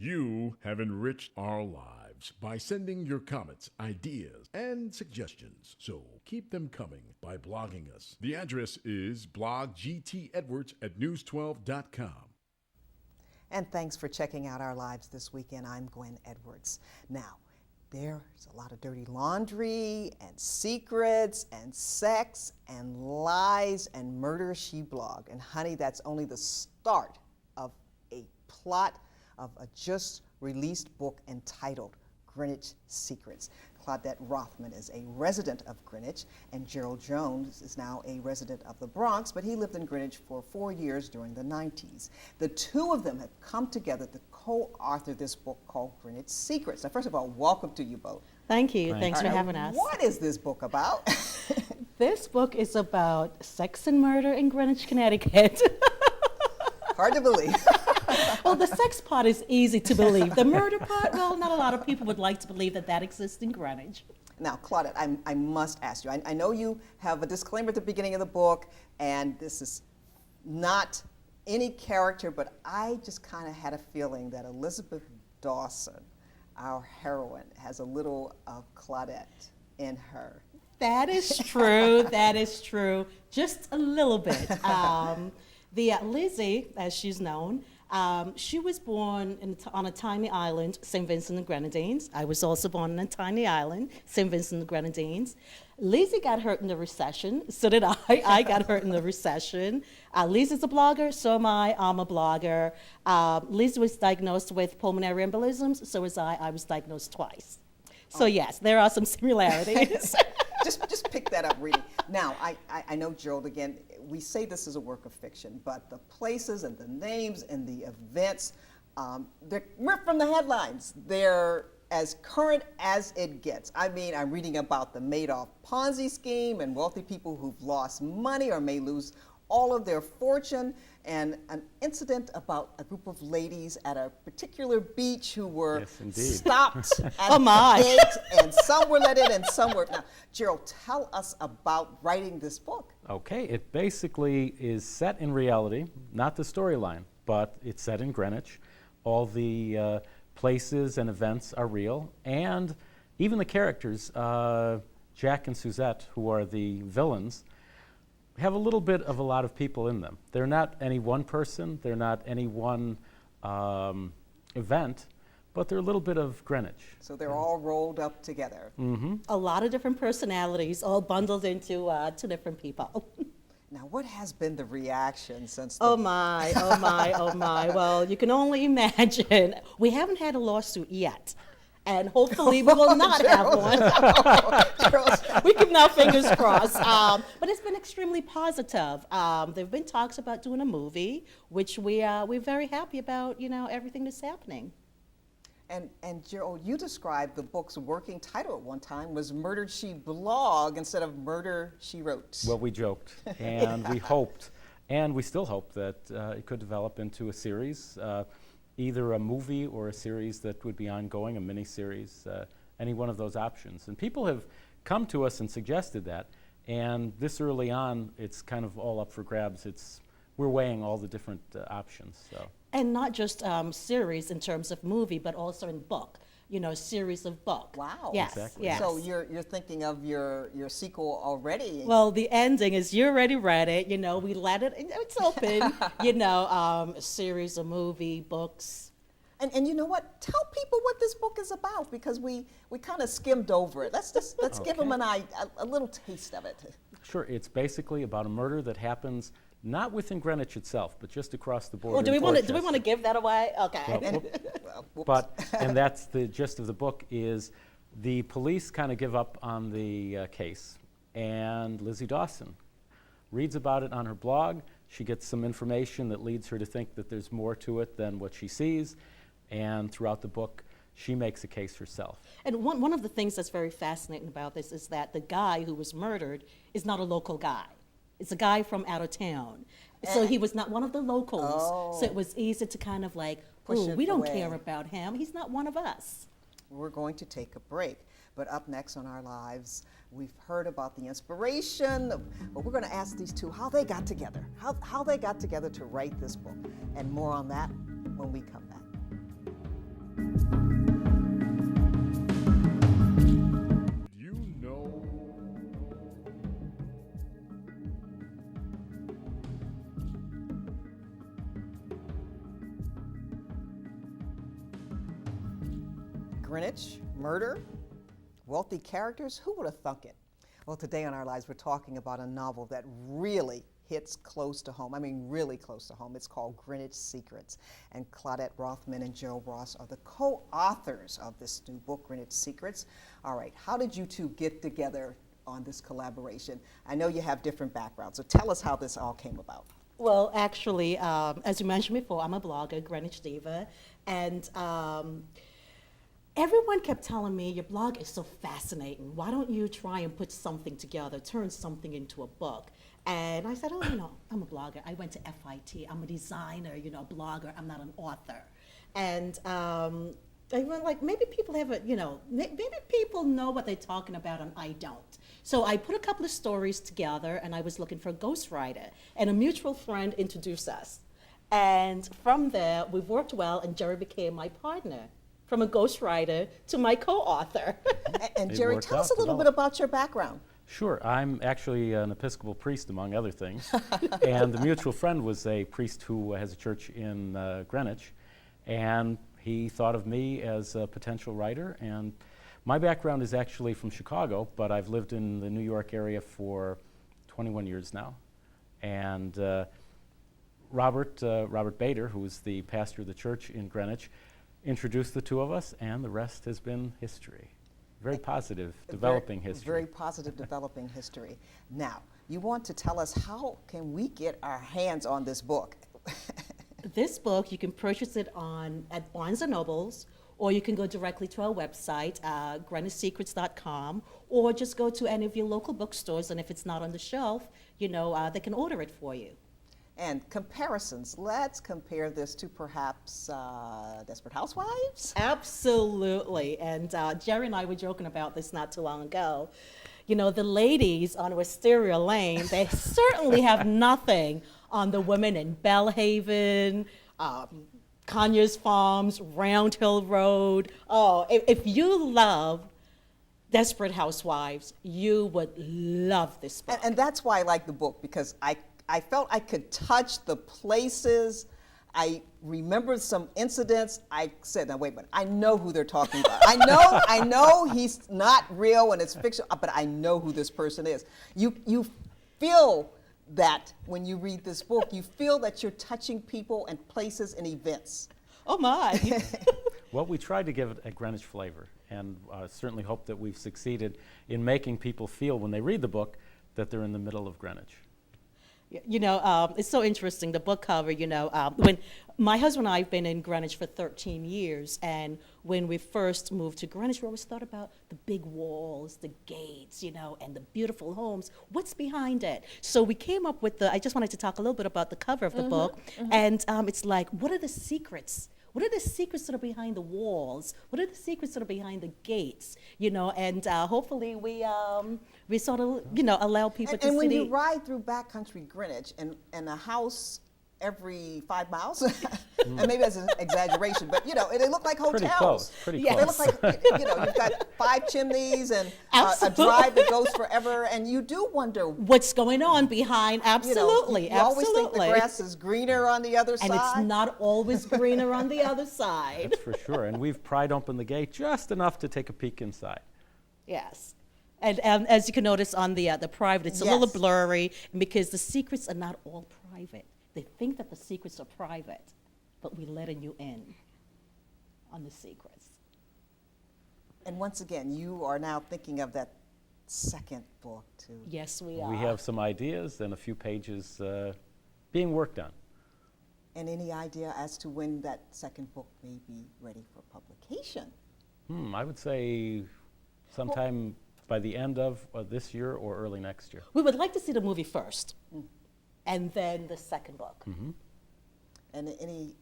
You have enriched our lives by sending your comments, ideas, and suggestions. So keep them coming by blogging us. The address is bloggtedwards@news12.com. And thanks for checking out our lives this weekend. I'm Gwen Edwards. Now, there's a lot of dirty laundry and secrets and sex and lies and murder she blogged. And honey, that's only the start of a plot of a just released book entitled Greenwich Secrets. Claudette Rothman is a resident of Greenwich, and Gerald Jones is now a resident of the Bronx, but he lived in Greenwich for 4 years during the 90s. The two of them have come together to co-author this book called Greenwich Secrets. Now, first of all, welcome to you both. Thank you. Thanks for having us. What is this book about? This book is about sex and murder in Greenwich, Connecticut. Hard to believe. Well, the sex part is easy to believe. The murder part, well, not a lot of people would like to believe that that exists in Greenwich. Now, Claudette, I must ask you, I know you have a disclaimer at the beginning of the book, and this is not any character, but I just kind of had a feeling that Elizabeth Dawson, our heroine, has a little of Claudette in her. That is true. That is true. Just a little bit. Lizzie, as she's known, she was born on a tiny island, St. Vincent and Grenadines. I was also born on a tiny island, St. Vincent and Grenadines. Lizzie got hurt in the recession. So did I. I got hurt in the recession. Lizzie's a blogger, so am I. I'm a blogger. Lizzie was diagnosed with pulmonary embolisms, so was I. I was diagnosed twice. So yes, there are some similarities. just pick that up reading. Now, I know, Gerald, again, we say this is a work of fiction, but the places and the names and the events, they're ripped from the headlines. They're as current as it gets. I mean, I'm reading about the Madoff Ponzi scheme and wealthy people who've lost money or may lose all of their fortune, and an incident about a group of ladies at a particular beach who were stopped at the gate, and some were let in and some were. Now, Gerald, tell us about writing this book. Okay, it basically is set in reality, not the storyline, but it's set in Greenwich. All the places and events are real, and even the characters, Jack and Suzette, who are the villains, have a little bit of a lot of people in them. They're not any one person, they're not any one event, but they're a little bit of Greenwich. So they're all rolled up together. Mm-hmm. A lot of different personalities, all bundled into two different people. Now, what has been the reaction since Oh my. Well, you can only imagine. We haven't had a lawsuit yet. And hopefully we will not have one. We keep our fingers crossed. But it's been extremely positive. There have been talks about doing a movie, which we're very happy about, everything that's happening. And Gerald, you described the book's working title at one time was Murder She Blog instead of Murder She Wrote. Well, we joked, and we hoped, and we still hope that it could develop into a series. Either a movie or a series that would be ongoing, a mini-series, any one of those options. And people have come to us and suggested that, and this early on, it's kind of all up for grabs. We're weighing all the different options. So. And not just series in terms of movie, but also in book. Series of book. Wow. Yes. Exactly. Yes. So you're thinking of your sequel already. Well, the ending is you already read it. We let it. It's open. A series of movie, books. And you know what? Tell people what this book is about, because we kind of skimmed over it. Let's give them a little taste of it. Sure. It's basically about a murder that happens not within Greenwich itself, but just across the border. Oh, do we want to give that away? Okay. And that's the gist of the book is the police kind of give up on the case, and Lizzie Dawson reads about it on her blog. She gets some information that leads her to think that there's more to it than what she sees, and throughout the book, she makes a case herself. And one of the things that's very fascinating about this is that the guy who was murdered is not a local guy. It's a guy from out of town. So he was not one of the locals. Oh. So it was easy to kind of we don't care about him. He's not one of us. We're going to take a break. But up next on Our Lives, we've heard about the inspiration, but we're going to ask these two how they got together, how they got together to write this book. And more on that when we come back. Greenwich, murder, wealthy characters, who would have thunk it? Well, today on Our Lives, we're talking about a novel that really hits close to home. I mean, really close to home. It's called Greenwich Secrets. And Claudette Rothman and Gerald Ross are the co-authors of this new book, Greenwich Secrets. All right, how did you two get together on this collaboration? I know you have different backgrounds, so tell us how this all came about. Well, actually, as you mentioned before, I'm a blogger, Greenwich Diva, and everyone kept telling me, your blog is so fascinating. Why don't you try and put something together, turn something into a book? And I said, oh, I'm a blogger. I went to FIT. I'm a designer, blogger. I'm not an author. And I went like, maybe people have maybe people know what they're talking about and I don't. So I put a couple of stories together and I was looking for a ghostwriter. And a mutual friend introduced us. And from there, we've worked well and Jerry became my partner. From a ghostwriter to my co-author. And Jerry, tell us a little bit about your background. Sure, I'm actually an Episcopal priest, among other things. And the mutual friend was a priest who has a church in Greenwich. And he thought of me as a potential writer. And my background is actually from Chicago, but I've lived in the New York area for 21 years now. And Robert Bader, who is the pastor of the church in Greenwich, introduced the two of us, and the rest has been history. Very positive, developing history. Very positive, developing history. Now, you want to tell us how can we get our hands on this book? This book, you can purchase it at Barnes & Nobles, or you can go directly to our website, greenwichsecrets.com, or just go to any of your local bookstores, and if it's not on the shelf, they can order it for you. And comparisons. Let's compare this to perhaps Desperate Housewives? Absolutely. And Jerry and I were joking about this not too long ago. The ladies on Wisteria Lane, they certainly have nothing on the women in Bellhaven, Conyers Farms, Round Hill Road. Oh, if you love Desperate Housewives, you would love this book. And that's why I like the book, because I felt I could touch the places. I remembered some incidents. I said, now wait a minute, I know who they're talking about. I know he's not real and it's fiction, but I know who this person is. You feel that when you read this book, you feel that you're touching people and places and events. Oh my. Well, we tried to give it a Greenwich flavor, and certainly hope that we've succeeded in making people feel when they read the book that they're in the middle of Greenwich. It's so interesting, the book cover, when my husband and I have been in Greenwich for 13 years, and when we first moved to Greenwich, we always thought about the big walls, the gates, and the beautiful homes. What's behind it? So we came up with I just wanted to talk a little bit about the cover of the book, and it's like, what are the secrets? What are the secrets that are behind the walls? What are the secrets that are behind the gates? And hopefully we sort of, allow people to see. And when you ride through backcountry Greenwich and a house every 5 miles, and maybe that's an exaggeration, but they look like hotels. Pretty They close. look like, you've got 5 chimneys and a drive that goes forever, and you do wonder what's going on behind. Absolutely, you always think the grass is greener on the other side. And it's not always greener on the other side. That's for sure. And we've pried open the gate just enough to take a peek inside. Yes. And as you can notice on the private, it's a little blurry because the secrets are not all private. They think that the secrets are private, but we're letting you in on the secrets. And once again, you are now thinking of that second book, too. Yes, we are. We have some ideas and a few pages being worked on. And any idea as to when that second book may be ready for publication? I would say sometime by the end of this year or early next year. We would like to see the movie first. And then the second book. And any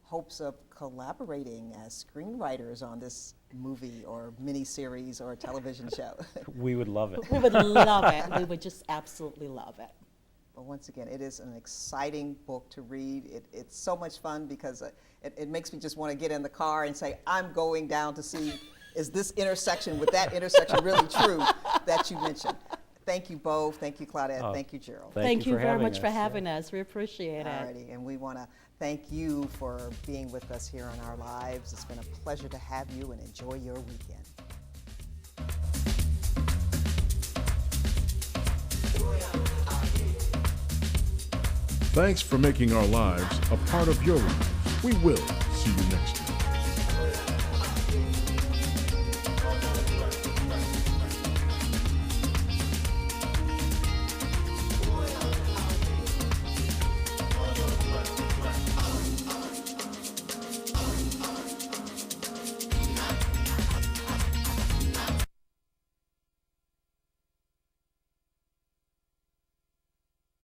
hopes of collaborating as screenwriters on this movie or miniseries or television show? We would love it. We would love it. We would just absolutely love it. But once again, it is an exciting book to read. It's so much fun because it makes me just want to get in the car and say, I'm going down to see, is this intersection with that intersection really true that you mentioned? Thank you both. Thank you, Claudette. Thank you, Gerald. Thank you for very having much for us, yeah. having us. We appreciate it. Alrighty, and we want to thank you for being with us here on Our Lives. It's been a pleasure to have you, and enjoy your weekend. Thanks for making our lives a part of your lives. We will see you next time.